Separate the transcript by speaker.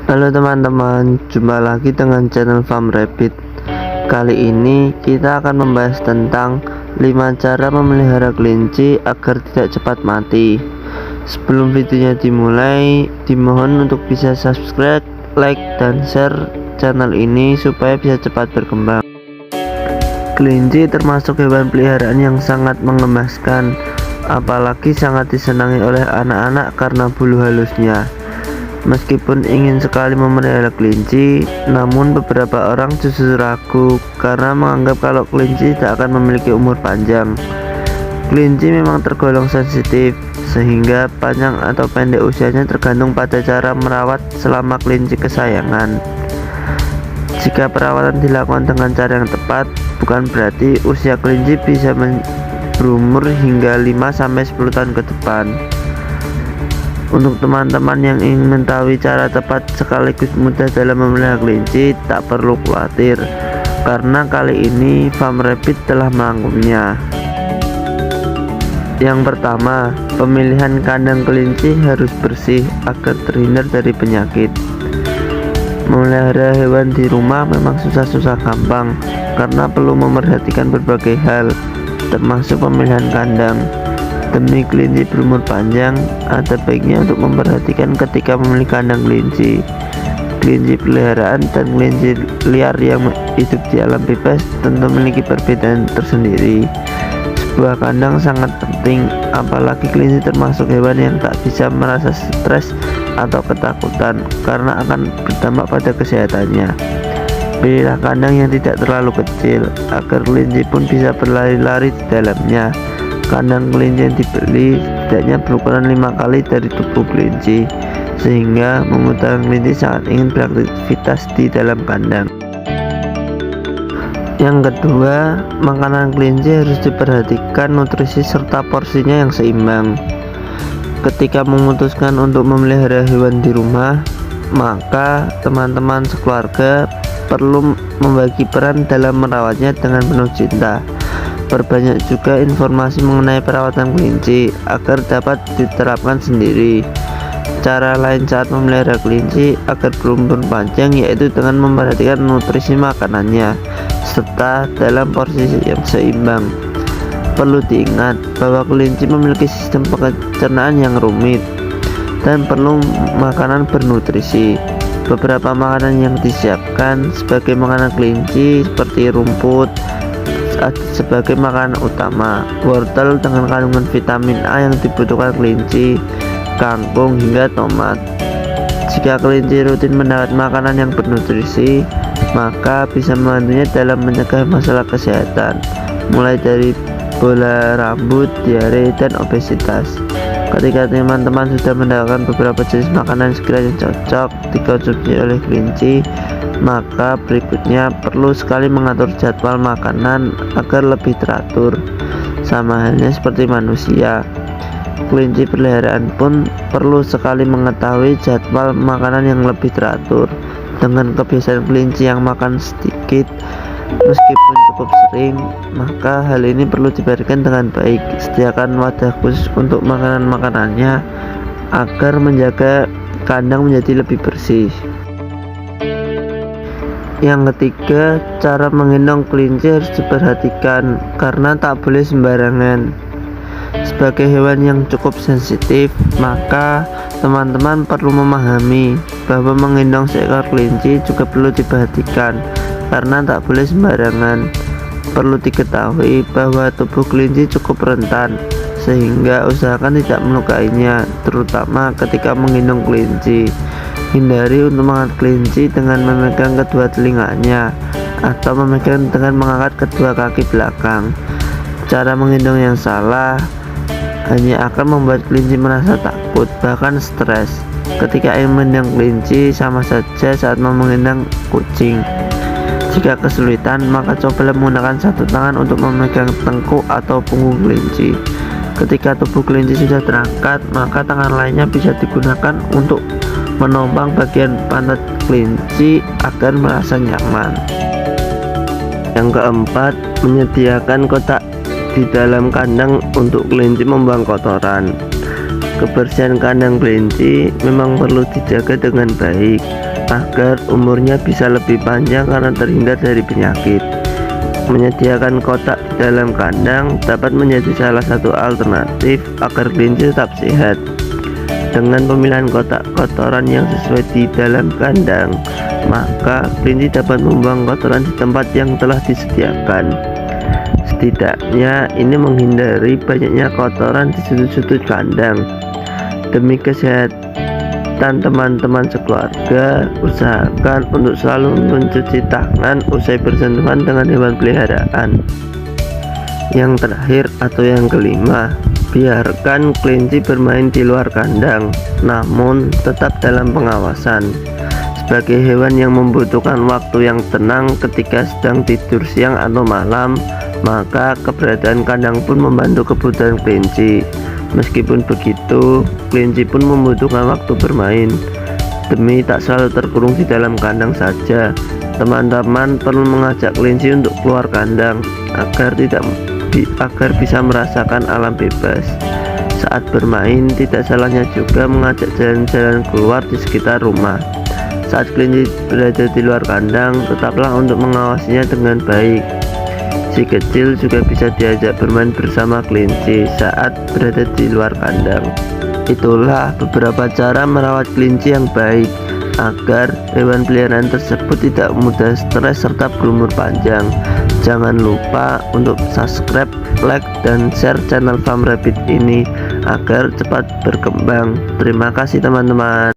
Speaker 1: Halo teman-teman, jumpa lagi dengan channel Farm Rabbit. Kali ini kita akan membahas tentang 5 cara memelihara kelinci agar tidak cepat mati. Sebelum videonya dimulai, dimohon untuk bisa subscribe, like, dan share channel ini supaya bisa cepat berkembang. Kelinci termasuk hewan peliharaan yang sangat mengemaskan, apalagi sangat disenangi oleh anak-anak karena bulu halusnya. Meskipun ingin sekali memelihara kelinci, namun beberapa orang justru ragu karena menganggap kalau kelinci tidak akan memiliki umur panjang. Kelinci memang tergolong sensitif, sehingga panjang atau pendek usianya tergantung pada cara merawat selama kelinci kesayangan. Jika perawatan dilakukan dengan cara yang tepat, bukan berarti usia kelinci bisa berumur hingga 5-10 tahun ke depan. Untuk teman-teman yang ingin mengetahui cara tepat sekaligus mudah dalam memelihara kelinci, tak perlu khawatir, karena kali ini Farm Rabbit telah merangkumnya. Yang pertama, pemilihan kandang kelinci harus bersih agar terhindar dari penyakit. Memelihara hewan di rumah memang susah-susah gampang, karena perlu memperhatikan berbagai hal, termasuk pemilihan kandang. Demi kelinci berumur panjang, ada baiknya untuk memperhatikan ketika memilih kandang kelinci. Kelinci peliharaan dan kelinci liar yang hidup di alam bebas tentu memiliki perbedaan tersendiri. Sebuah kandang sangat penting, apalagi kelinci termasuk hewan yang tak bisa merasa stres atau ketakutan karena akan berdampak pada kesehatannya. Pilihlah kandang yang tidak terlalu kecil agar kelinci pun bisa berlari-lari di dalamnya. Kandang kelinci yang dibeli setidaknya berukuran 5 kali dari tubuh kelinci, sehingga memudahkan kelinci sangat ingin beraktivitas di dalam kandang. Yang kedua, makanan kelinci harus diperhatikan nutrisi serta porsinya yang seimbang. Ketika memutuskan untuk memelihara hewan di rumah, maka teman-teman sekeluarga perlu membagi peran dalam merawatnya dengan penuh cinta. Perbanyak juga informasi mengenai perawatan kelinci agar dapat diterapkan sendiri. Cara lain saat memelihara kelinci agar berumur panjang yaitu dengan memperhatikan nutrisi makanannya serta dalam porsi yang seimbang. Perlu diingat bahwa kelinci memiliki sistem pencernaan yang rumit dan perlu makanan bernutrisi. Beberapa makanan yang disiapkan sebagai makanan kelinci seperti rumput sebagai makanan utama, wortel dengan kandungan vitamin A yang dibutuhkan kelinci, kangkung hingga tomat. Jika kelinci rutin mendapat makanan yang bernutrisi, maka bisa membantunya dalam mencegah masalah kesehatan, mulai dari bola rambut, diare, dan obesitas. Ketika teman-teman sudah mendapatkan beberapa jenis makanan sekiranya cocok dikonsumsi oleh kelinci, maka berikutnya perlu sekali mengatur jadwal makanan agar lebih teratur. Sama halnya seperti manusia, kelinci peliharaan pun perlu sekali mengetahui jadwal makanan yang lebih teratur. Dengan kebiasaan kelinci yang makan sedikit meskipun cukup sering, maka hal ini perlu diperhatikan dengan baik. Sediakan wadah khusus untuk makanannya agar menjaga kandang menjadi lebih bersih. Yang ketiga, cara menggendong kelinci harus diperhatikan karena tak boleh sembarangan. Sebagai hewan yang cukup sensitif, maka teman-teman perlu memahami bahwa menggendong seekor kelinci juga perlu diperhatikan karena tak boleh sembarangan. Perlu diketahui bahwa tubuh kelinci cukup rentan, sehingga usahakan tidak melukainya, terutama ketika menggendong kelinci. Hindari untuk mengangkat kelinci dengan memegang kedua telinganya atau memegang dengan mengangkat kedua kaki belakang. Cara menggendong yang salah hanya akan membuat kelinci merasa takut, bahkan stres. Ketika ingin menggendong kelinci, sama saja saat menggendong kucing. Jika kesulitan, maka cobalah menggunakan satu tangan untuk memegang tengkuk atau punggung kelinci. Ketika tubuh kelinci sudah terangkat, maka tangan lainnya bisa digunakan untuk menopang bagian pantat kelinci agar merasa nyaman. Yang keempat, menyediakan kotak di dalam kandang untuk kelinci membuang kotoran. Kebersihan kandang kelinci memang perlu dijaga dengan baik agar umurnya bisa lebih panjang karena terhindar dari penyakit. Menyediakan kotak di dalam kandang dapat menjadi salah satu alternatif agar kelinci tetap sehat. Dengan pemilihan kotak kotoran yang sesuai di dalam kandang, maka kelinci dapat membuang kotoran di tempat yang telah disediakan. Setidaknya ini menghindari banyaknya kotoran di sudut-sudut kandang. Demi kesehatan teman-teman sekeluarga, usahakan untuk selalu mencuci tangan usai bersentuhan dengan hewan peliharaan. Yang terakhir atau yang kelima, biarkan kelinci bermain di luar kandang, namun tetap dalam pengawasan. Sebagai hewan yang membutuhkan waktu yang tenang ketika sedang tidur siang atau malam, maka keberadaan kandang pun membantu kebutuhan kelinci. Meskipun begitu, kelinci pun membutuhkan waktu bermain. Demi tak selalu terkurung di dalam kandang saja, teman-teman perlu mengajak kelinci untuk keluar kandang agar bisa merasakan alam bebas. Saat bermain, tidak salahnya juga mengajak jalan-jalan keluar di sekitar rumah. Saat kelinci berada di luar kandang, tetaplah untuk mengawasinya dengan baik. Si kecil juga bisa diajak bermain bersama kelinci saat berada di luar kandang. Itulah beberapa cara merawat kelinci yang baik agar hewan peliharaan tersebut tidak mudah stres serta berumur panjang. Jangan lupa untuk subscribe, like, dan share channel Farm Rabbit ini agar cepat berkembang. Terima kasih teman-teman.